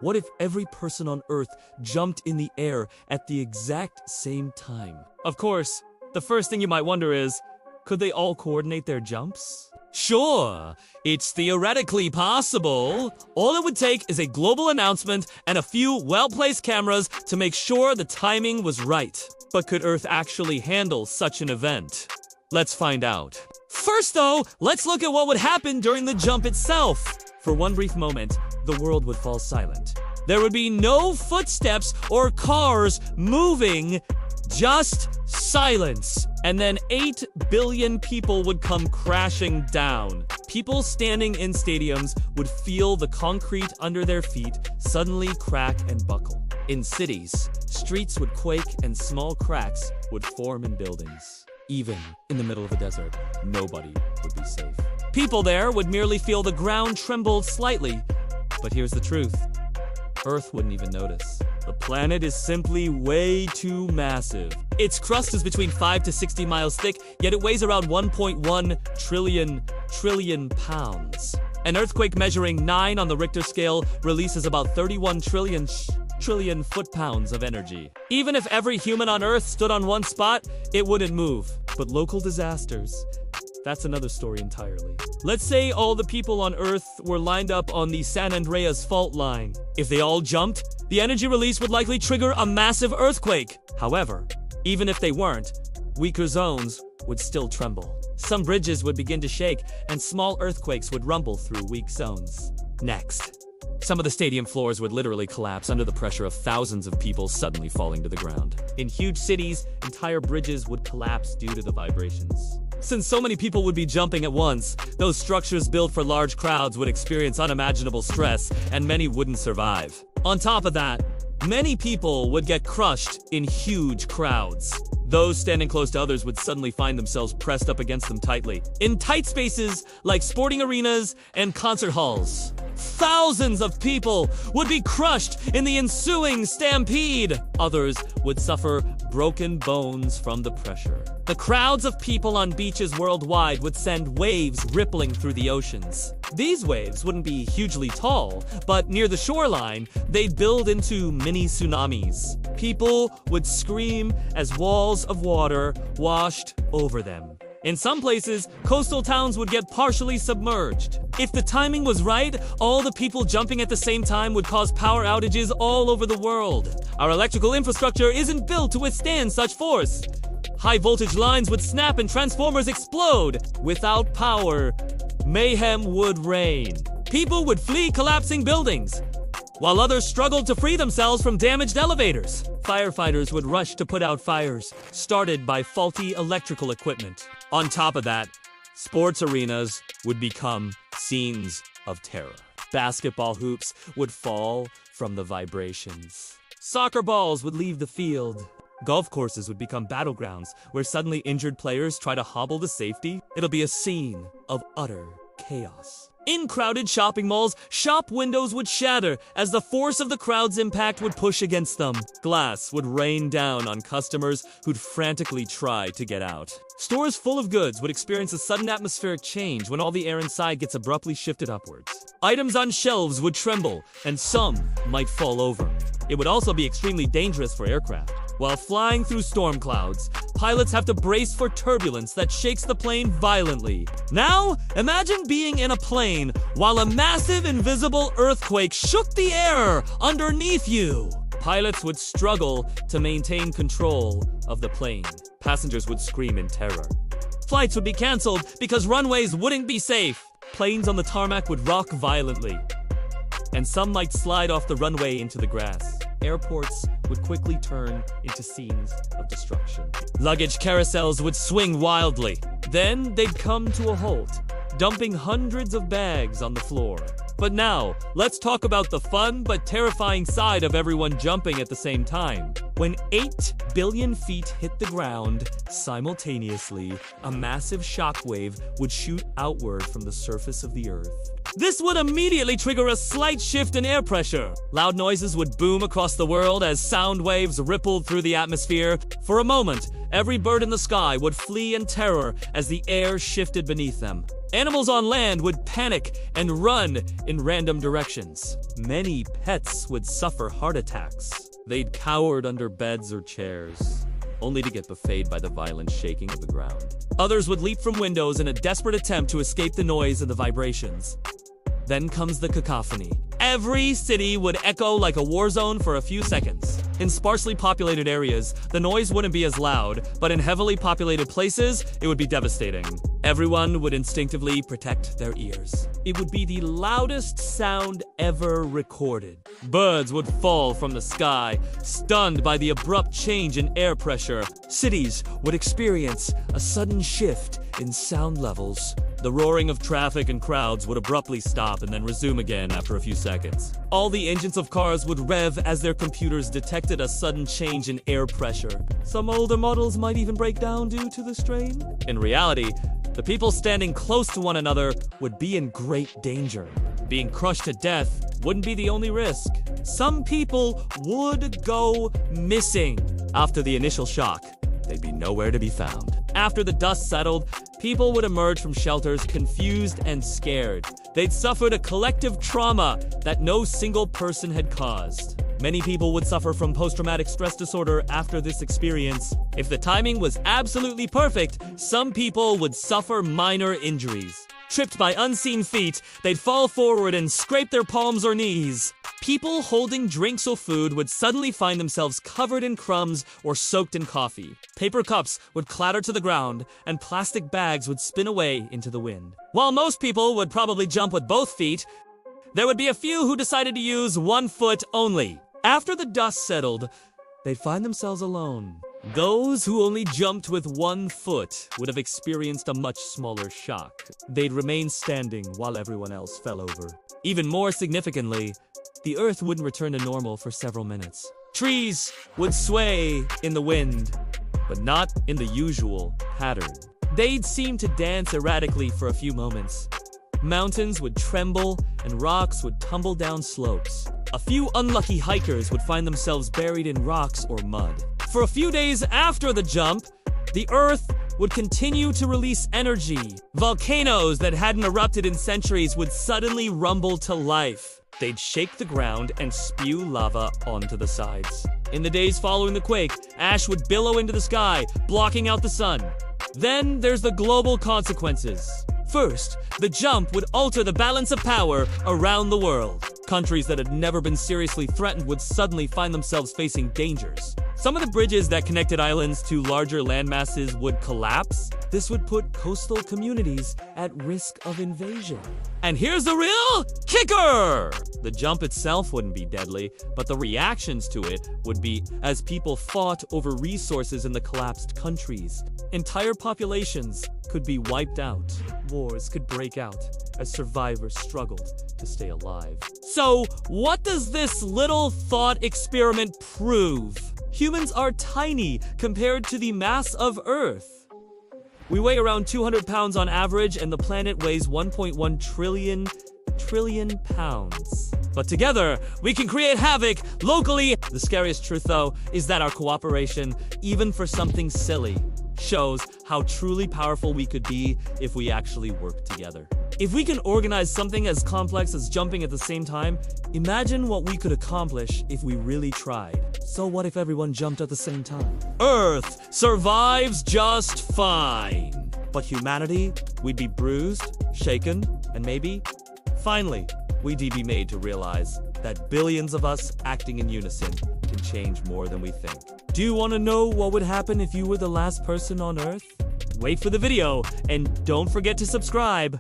What if every person on Earth jumped in the air at the exact same time? Of course, the first thing you might wonder is, could they all coordinate their jumps? Sure, it's theoretically possible. All it would take is a global announcement and a few well-placed cameras to make sure the timing was right. But could Earth actually handle such an event? Let's find out. First though, let's look at what would happen during the jump itself. For one brief moment, the world would fall silent. There would be no footsteps or cars moving, just silence. And then 8 billion people would come crashing down. People standing in stadiums would feel the concrete under their feet suddenly crack and buckle. In cities, streets would quake and small cracks would form in buildings. Even in the middle of the desert, nobody would be safe. People there would merely feel the ground tremble slightly. But here's the truth. Earth wouldn't even notice. The planet is simply way too massive. Its crust is between 5 to 60 miles thick, yet it weighs around 1.1 trillion pounds. An earthquake measuring 9 on the Richter scale releases about 31 trillion foot-pounds of energy. Even if every human on Earth stood on one spot, it wouldn't move. But local disasters, that's another story entirely. Let's say all the people on Earth were lined up on the San Andreas fault line. If they all jumped, the energy release would likely trigger a massive earthquake. However, even if they weren't, weaker zones would still tremble. Some bridges would begin to shake, and small earthquakes would rumble through weak zones. Next, some of the stadium floors would literally collapse under the pressure of thousands of people suddenly falling to the ground. In huge cities, entire bridges would collapse due to the vibrations. Since so many people would be jumping at once, those structures built for large crowds would experience unimaginable stress, and many wouldn't survive. On top of that, many people would get crushed in huge crowds. Those standing close to others would suddenly find themselves pressed up against them tightly. In tight spaces like sporting arenas and concert halls, thousands of people would be crushed in the ensuing stampede. Others would suffer broken bones from the pressure. The crowds of people on beaches worldwide would send waves rippling through the oceans. These waves wouldn't be hugely tall, but near the shoreline, they'd build into mini tsunamis. People would scream as walls of water washed over them. In some places, coastal towns would get partially submerged. If the timing was right, all the people jumping at the same time would cause power outages all over the world. Our electrical infrastructure isn't built to withstand such force. High voltage lines would snap and transformers explode. Without power, mayhem would reign. People would flee collapsing buildings, while others struggled to free themselves from damaged elevators. Firefighters would rush to put out fires started by faulty electrical equipment. On top of that, sports arenas would become scenes of terror. Basketball hoops would fall from the vibrations. Soccer balls would leave the field. Golf courses would become battlegrounds where suddenly injured players try to hobble to safety. It'll be a scene of utter chaos. In crowded shopping malls, shop windows would shatter as the force of the crowd's impact would push against them. Glass would rain down on customers who'd frantically try to get out. Stores full of goods would experience a sudden atmospheric change when all the air inside gets abruptly shifted upwards. Items on shelves would tremble, and some might fall over. It would also be extremely dangerous for aircraft. While flying through storm clouds, pilots have to brace for turbulence that shakes the plane violently. Now, imagine being in a plane while a massive invisible earthquake shook the air underneath you. Pilots would struggle to maintain control of the plane. Passengers would scream in terror. Flights would be canceled because runways wouldn't be safe. Planes on the tarmac would rock violently, and some might slide off the runway into the grass. Airports would quickly turn into scenes of destruction. Luggage carousels would swing wildly. Then they'd come to a halt, dumping hundreds of bags on the floor. But now, let's talk about the fun but terrifying side of everyone jumping at the same time. When 8 billion feet hit the ground simultaneously, a massive shockwave would shoot outward from the surface of the Earth. This would immediately trigger a slight shift in air pressure. Loud noises would boom across the world as sound waves rippled through the atmosphere. For a moment, every bird in the sky would flee in terror as the air shifted beneath them. Animals on land would panic and run in random directions. Many pets would suffer heart attacks. They'd cowered under beds or chairs, only to get buffeted by the violent shaking of the ground. Others would leap from windows in a desperate attempt to escape the noise and the vibrations. Then comes the cacophony. Every city would echo like a war zone for a few seconds. In sparsely populated areas, the noise wouldn't be as loud, but in heavily populated places, it would be devastating. Everyone would instinctively protect their ears. It would be the loudest sound ever recorded. Birds would fall from the sky, stunned by the abrupt change in air pressure. Cities would experience a sudden shift in sound levels. The roaring of traffic and crowds would abruptly stop and then resume again after a few seconds. All the engines of cars would rev as their computers detected a sudden change in air pressure. Some older models might even break down due to the strain. In reality, the people standing close to one another would be in great danger. Being crushed to death wouldn't be the only risk. Some people would go missing. After the initial shock, they'd be nowhere to be found. After the dust settled, people would emerge from shelters confused and scared. They'd suffered a collective trauma that no single person had caused. Many people would suffer from post-traumatic stress disorder after this experience. If the timing was absolutely perfect, some people would suffer minor injuries. Tripped by unseen feet, they'd fall forward and scrape their palms or knees. People holding drinks or food would suddenly find themselves covered in crumbs or soaked in coffee. Paper cups would clatter to the ground, and plastic bags would spin away into the wind. While most people would probably jump with both feet, there would be a few who decided to use one foot only. After the dust settled, they'd find themselves alone. Those who only jumped with one foot would have experienced a much smaller shock. They'd remain standing while everyone else fell over. Even more significantly, the earth wouldn't return to normal for several minutes. Trees would sway in the wind, but not in the usual pattern. They'd seem to dance erratically for a few moments. Mountains would tremble and rocks would tumble down slopes. A few unlucky hikers would find themselves buried in rocks or mud. For a few days after the jump, the Earth would continue to release energy. Volcanoes that hadn't erupted in centuries would suddenly rumble to life. They'd shake the ground and spew lava onto the sides. In the days following the quake, ash would billow into the sky, blocking out the sun. Then there's the global consequences. First, the jump would alter the balance of power around the world. Countries that had never been seriously threatened would suddenly find themselves facing dangers. Some of the bridges that connected islands to larger landmasses would collapse. This would put coastal communities at risk of invasion. And here's the real kicker! The jump itself wouldn't be deadly, but the reactions to it would be as people fought over resources in the collapsed countries. Entire populations could be wiped out. Wars could break out as survivors struggled to stay alive. So, what does this little thought experiment prove? Humans are tiny compared to the mass of Earth. We weigh around 200 pounds on average, and the planet weighs 1.1 trillion pounds. But together, we can create havoc locally. The scariest truth, though, is that our cooperation, even for something silly, shows how truly powerful we could be if we actually work together. If we can organize something as complex as jumping at the same time, imagine what we could accomplish if we really tried. So what if everyone jumped at the same time? Earth survives just fine. But humanity, we'd be bruised, shaken, and maybe, finally, we'd be made to realize that billions of us acting in unison can change more than we think. Do you want to know what would happen if you were the last person on Earth? Wait for the video, and don't forget to subscribe.